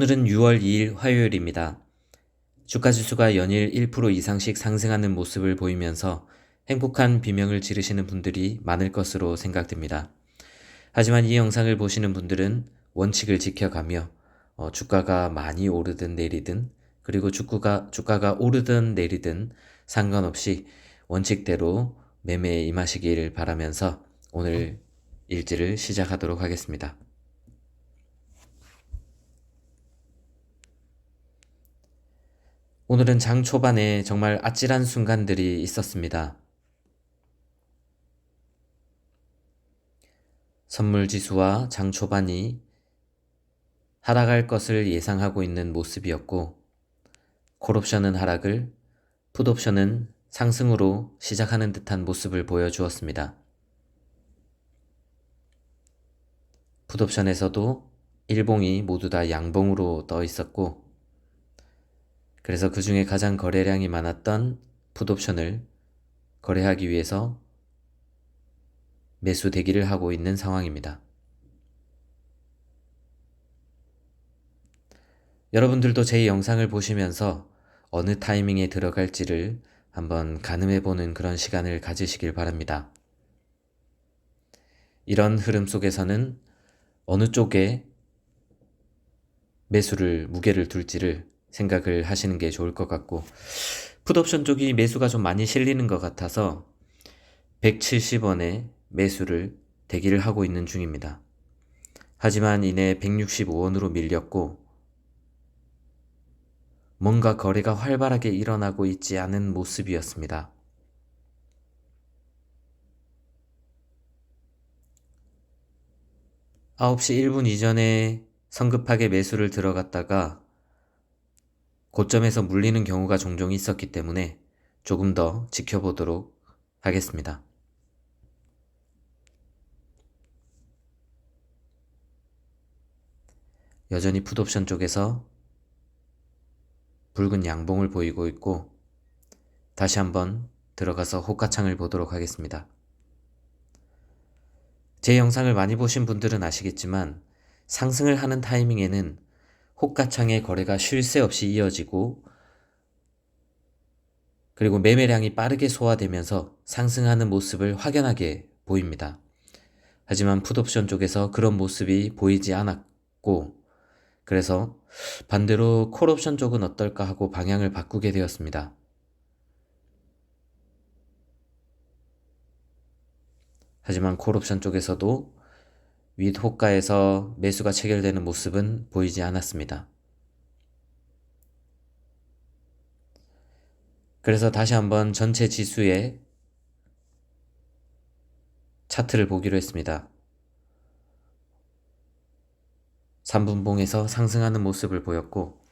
오늘은 6월 2일 화요일입니다. 주가 지수가 연일 1% 이상씩 상승하는 모습을 보이면서 행복한 비명을 지르시는 분들이 많을 것으로 생각됩니다. 하지만 이 영상을 보시는 분들은 원칙을 지켜가며 주가가 많이 오르든 내리든 그리고 주가가 오르든 내리든 상관없이 원칙대로 매매에 임하시길 바라면서 오늘 일지를 시작하도록 하겠습니다. 오늘은 장 초반에 정말 아찔한 순간들이 있었습니다. 선물지수와 장 초반이 하락할 것을 예상하고 있는 모습이었고, 콜옵션은 하락을, 풋옵션은 상승으로 시작하는 듯한 모습을 보여주었습니다. 풋옵션에서도 일봉이 모두 다 양봉으로 떠 있었고, 그래서 그 중에 가장 거래량이 많았던 풋옵션을 거래하기 위해서 매수 대기를 하고 있는 상황입니다. 여러분들도 제 영상을 보시면서 어느 타이밍에 들어갈지를 한번 가늠해보는 그런 시간을 가지시길 바랍니다. 이런 흐름 속에서는 어느 쪽에 매수를, 무게를 둘지를 생각을 하시는 게 좋을 것 같고, 풋옵션 쪽이 매수가 좀 많이 실리는 것 같아서 170원에 매수를 대기를 하고 있는 중입니다. 하지만 이내 165원으로 밀렸고 뭔가 거래가 활발하게 일어나고 있지 않은 모습이었습니다. (9시 1분) 이전에 성급하게 매수를 들어갔다가 고점에서 물리는 경우가 종종 있었기 때문에 조금 더 지켜보도록 하겠습니다. 여전히 풋옵션 쪽에서 붉은 양봉을 보이고 있고, 다시 한번 들어가서 호가창을 보도록 하겠습니다. 제 영상을 많이 보신 분들은 아시겠지만 상승을 하는 타이밍에는 호가창의 거래가 쉴 새 없이 이어지고, 그리고 매매량이 빠르게 소화되면서 상승하는 모습을 확연하게 보입니다. 하지만 풋옵션 쪽에서 그런 모습이 보이지 않았고, 그래서 반대로 콜옵션 쪽은 어떨까 하고 방향을 바꾸게 되었습니다. 하지만 콜옵션 쪽에서도 윗 호가에서 매수가 체결되는 모습은 보이지 않았습니다. 그래서 다시 한번 전체 지수의 차트를 보기로 했습니다. 3분봉에서 상승하는 모습을 보였고,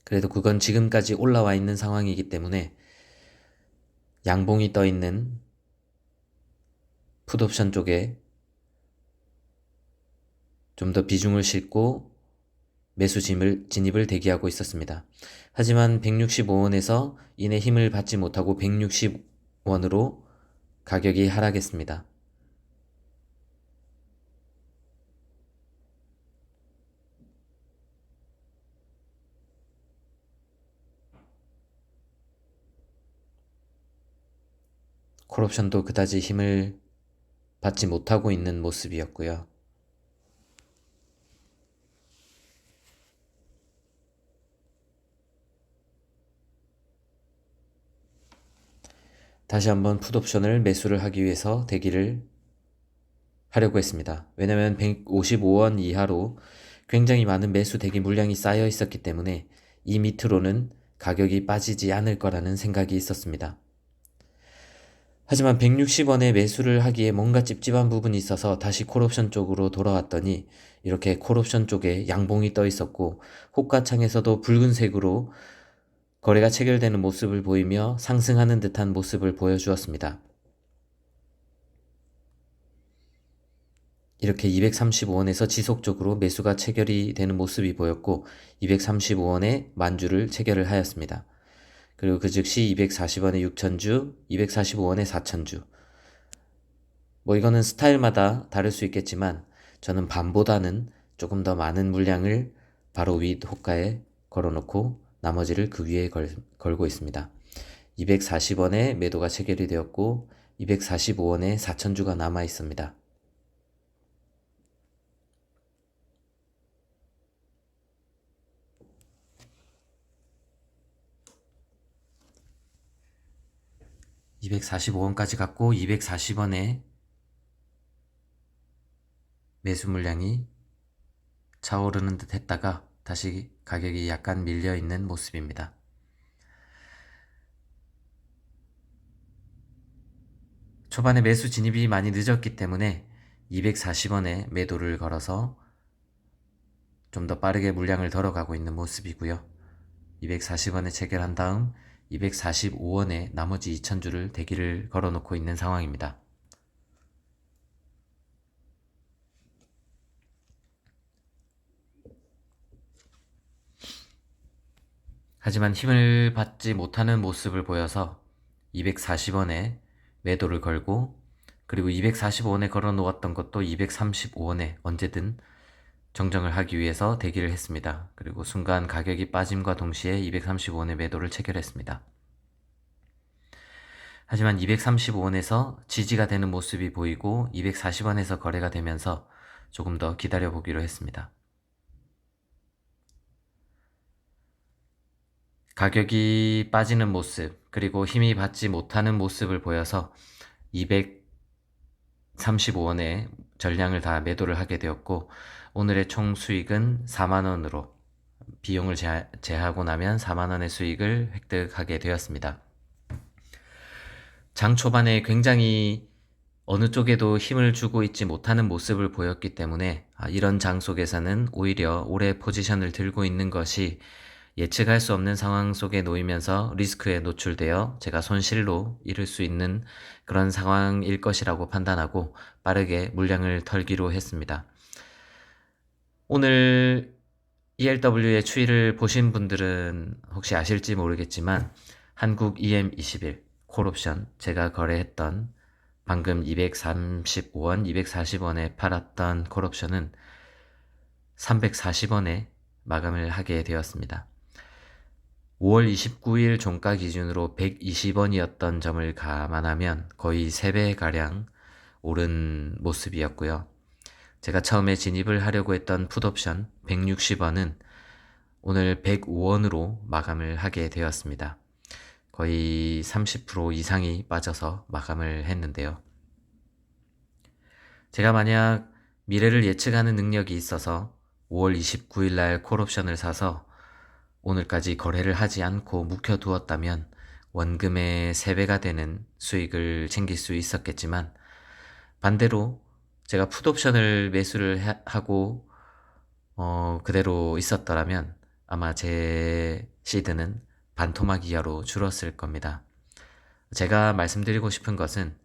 그래도 그건 지금까지 올라와 있는 상황이기 때문에 양봉이 떠 있는 풋옵션 쪽에 좀 더 비중을 싣고 매수 진입을 대기하고 있었습니다. 하지만 165원에서 이내 힘을 받지 못하고 160원으로 가격이 하락했습니다. 콜옵션도 그다지 힘을 받지 못하고 있는 모습이었고요. 다시 한번 풋옵션을 매수를 하기 위해서 대기를 하려고 했습니다. 왜냐면 155원 이하로 굉장히 많은 매수 대기 물량이 쌓여 있었기 때문에 이 밑으로는 가격이 빠지지 않을 거라는 생각이 있었습니다. 하지만 160원에 매수를 하기에 뭔가 찝찝한 부분이 있어서 다시 콜옵션 쪽으로 돌아왔더니 이렇게 콜옵션 쪽에 양봉이 떠 있었고, 호가창에서도 붉은색으로 거래가 체결되는 모습을 보이며 상승하는 듯한 모습을 보여주었습니다. 이렇게 235원에서 지속적으로 매수가 체결이 되는 모습이 보였고 235원에 만주를 체결을 하였습니다. 그리고 그 즉시 240원에 6천주, 245원에 4천주. 이거는 스타일마다 다를 수 있겠지만 저는 반보다는 조금 더 많은 물량을 바로 윗 호가에 걸어놓고 나머지를 그 위에 걸고 있습니다. 240원에 매도가 체결이 되었고 245원에 4천주가 남아 있습니다. (245원까지) 갔고 240원에 매수 물량이 차오르는 듯 했다가 다시 가격이 약간 밀려있는 모습입니다. 초반에 매수 진입이 많이 늦었기 때문에 240원에 매도를 걸어서 좀 더 빠르게 물량을 덜어가고 있는 모습이고요. 240원에 체결한 다음 245원에 나머지 2,000주를 대기를 걸어놓고 있는 상황입니다. 하지만 힘을 받지 못하는 모습을 보여서 240원에 매도를 걸고, 그리고 245원에 걸어 놓았던 것도 235원에 언제든 정정을 하기 위해서 대기를 했습니다. 그리고 순간 가격이 빠짐과 동시에 235원에 매도를 체결했습니다. 하지만 235원에서 지지가 되는 모습이 보이고 240원에서 거래가 되면서 조금 더 기다려보기로 했습니다. 가격이 빠지는 모습, 그리고 힘이 받지 못하는 모습을 보여서 235원에 전량을 다 매도를 하게 되었고, 오늘의 총 수익은 4만원으로, 비용을 제하고 나면 4만원의 수익을 획득하게 되었습니다. 장 초반에 굉장히 어느 쪽에도 힘을 주고 있지 못하는 모습을 보였기 때문에 이런 장 속에서는 오히려 오래 포지션을 들고 있는 것이 예측할 수 없는 상황 속에 놓이면서 리스크에 노출되어 제가 손실로 이룰 수 있는 그런 상황일 것이라고 판단하고 빠르게 물량을 털기로 했습니다. 오늘 ELW의 추이를 보신 분들은 혹시 아실지 모르겠지만 한국 EM21 콜옵션, 제가 거래했던 방금 235원, 240원에 팔았던 콜옵션은 340원에 마감을 하게 되었습니다. 5월 29일 종가 기준으로 120원이었던 점을 감안하면 거의 3배가량 오른 모습이었고요. 제가 처음에 진입을 하려고 했던 풋옵션 160원은 오늘 105원으로 마감을 하게 되었습니다. 거의 30% 이상이 빠져서 마감을 했는데요. 제가 만약 미래를 예측하는 능력이 있어서 5월 29일 날 콜옵션을 사서 오늘까지 거래를 하지 않고 묵혀두었다면 원금의 3배가 되는 수익을 챙길 수 있었겠지만, 반대로 제가 풋옵션을 매수를 하고 그대로 있었더라면 아마 제 시드는 반토막 이하로 줄었을 겁니다. 제가 말씀드리고 싶은 것은,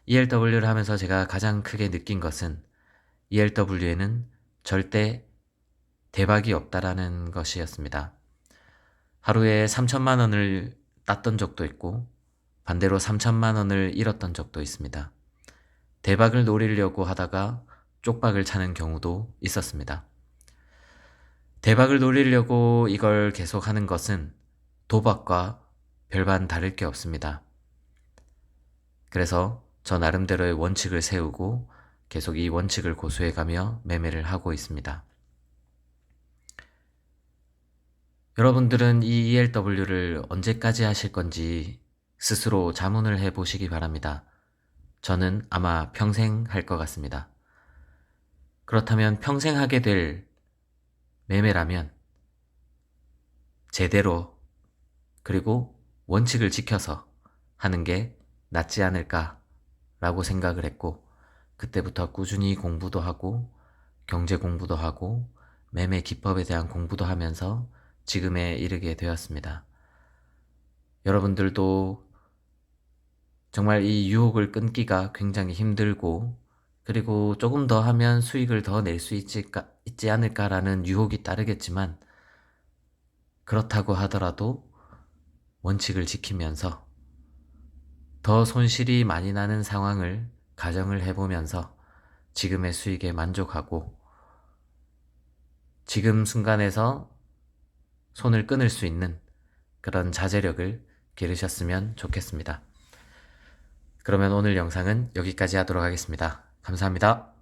ELW를 하면서 제가 가장 크게 느낀 것은 ELW에는 절대 대박이 없다라는 것이었습니다. 하루에 3천만 원을 땄던 적도 있고 반대로 3천만 원을 잃었던 적도 있습니다. 대박을 노리려고 하다가 쪽박을 차는 경우도 있었습니다. 대박을 노리려고 이걸 계속하는 것은 도박과 별반 다를 게 없습니다. 그래서 저 나름대로의 원칙을 세우고 계속 이 원칙을 고수해가며 매매를 하고 있습니다. 여러분들은 이 ELW를 언제까지 하실 건지 스스로 자문을 해보시기 바랍니다. 저는 아마 평생 할 것 같습니다. 그렇다면 평생 하게 될 매매라면 제대로, 그리고 원칙을 지켜서 하는 게 낫지 않을까라고 생각을 했고, 그때부터 꾸준히 공부도 하고 경제 공부도 하고 매매 기법에 대한 공부도 하면서 지금에 이르게 되었습니다. 여러분들도 정말 이 유혹을 끊기가 굉장히 힘들고, 그리고 조금 더 하면 수익을 더 낼 수 있지 않을까라는 유혹이 따르겠지만, 그렇다고 하더라도 원칙을 지키면서 더 손실이 많이 나는 상황을 가정을 해보면서 지금의 수익에 만족하고 지금 순간에서 손을 끊을 수 있는 그런 자제력을 기르셨으면 좋겠습니다. 그러면 오늘 영상은 여기까지 하도록 하겠습니다. 감사합니다.